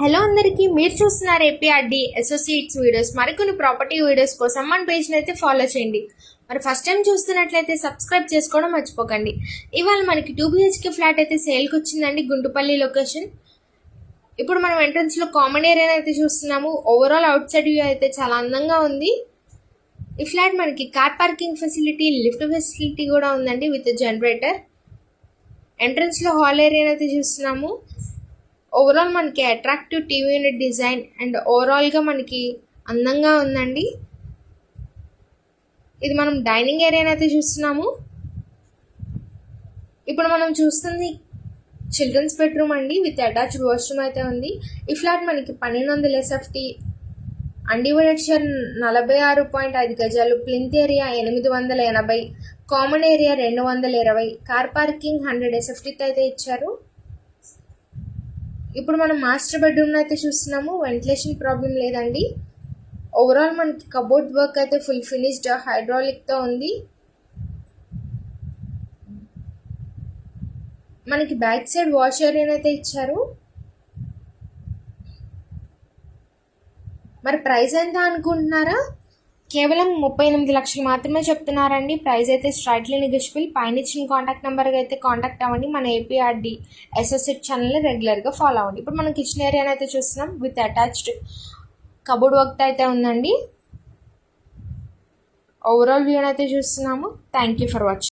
Hello అందరికీ, మీరు చూస్తున్నారు ఏపీఆర్డి అసోసియేట్స్ వీడియోస్. మరికొన్ని ప్రాపర్టీ వీడియోస్ కోసం మన పేజ్ని అయితే ఫాలో చేయండి. మరి ఫస్ట్ టైం చూస్తున్నట్లయితే సబ్స్క్రైబ్ చేసుకోవడం మర్చిపోకండి. ఇవాళ మనకి 2 BHK ఫ్లాట్ అయితే సేల్కి వచ్చిందండి, గుంటుపల్లి లొకేషన్. ఇప్పుడు మనం ఎంట్రన్స్లో కామన్ ఏరియా అయితే చూస్తున్నాము. ఓవరాల్ అవుట్ సైడ్ వ్యూ అయితే చాలా అందంగా ఉంది. ఈ ఫ్లాట్ మనకి car parking facility, lift facility కూడా ఉందండి విత్ జనరేటర్. ఎంట్రన్స్లో హాల్ ఏరియా అయితే చూస్తున్నాము. ఓవరాల్ మనకి attractive TV unit design and ఓవరాల్గా మనకి అందంగా ఉందండి. ఇది మనం డైనింగ్ ఏరియాని అయితే చూస్తున్నాము. ఇప్పుడు మనం చూస్తుంది చిల్డ్రన్స్ బెడ్రూమ్ అండి, విత్ అటాచ్డ్ వాష్రూమ్ అయితే ఉంది. ఈ ఫ్లాట్ మనకి 1200 SFT, అన్డివైడెడ్ షేర్ 46.5 గజాలు, plinth area 880, common area 220, car parking 100 SFTతో అయితే ఇచ్చారు. ఇప్పుడు మనం మాస్టర్ బెడ్రూమ్ అయితే చూస్తున్నాము. వెంటిలేషన్ ప్రాబ్లం లేదండి. ఓవరాల్ మనకి కబోర్డ్ వర్క్ అయితే ఫుల్ ఫినిష్డ్ హైడ్రాలిక్తో ఉంది. మనకి బ్యాక్ సైడ్ వాష్ ఏరియా అయితే ఇచ్చారు. మరి ప్రైస్ ఎంత అనుకుంటున్నారా? కేవలం 38 లక్షలు మాత్రమే చెప్తున్నారండి. ప్రైస్ అయితే స్ట్రైట్లీ నెగోషియబుల్. పైన ఇచ్చిన కాంటాక్ట్ నెంబర్కి అయితే కాంటాక్ట్ అవ్వండి. మన ఏపీఆర్డి అసోసియేట్ ఛానల్ని రెగ్యులర్గా ఫాలో అవ్వండి. ఇప్పుడు మనం కిచెన్ ఏరియాని అయితే చూస్తున్నాం. విత్ అటాచ్డ్ కబోర్డ్ వర్క్ అయితే ఉందండి. ఓవరాల్ వ్యూ అయితే చూస్తున్నాము. Thank you for watching.